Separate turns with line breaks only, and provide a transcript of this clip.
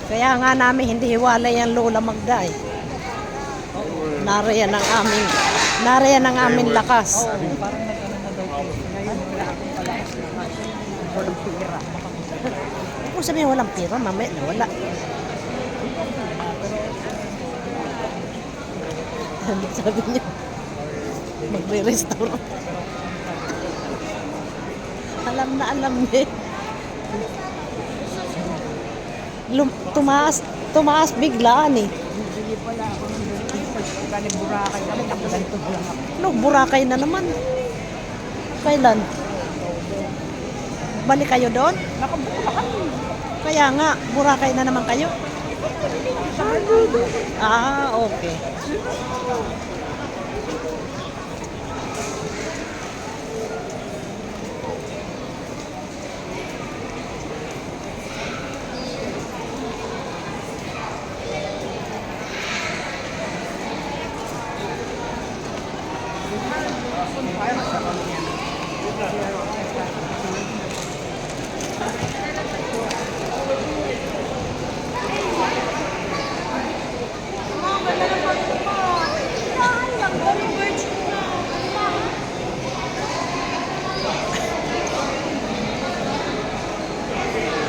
Kaya nga namin hindi hiwalay ang Lola Magda eh. Nariyan ang aming lakas.
Parang nag-ano na daw kayo. Ngayon wala akong palakas na kasi walang pira.
Kung sabihin walang pera, mamaya na wala. Sabi niya, magre-restaurant. Alam na alam niya. Tumaas biglaan eh.
Hindi pala ako ng galing Boracay kami, nakaganto na lang ako.
No, Boracay na naman. Kailan? Balik kayo doon?
Nakabuka kami.
Kaya nga, Boracay na naman kayo. Ah, okay.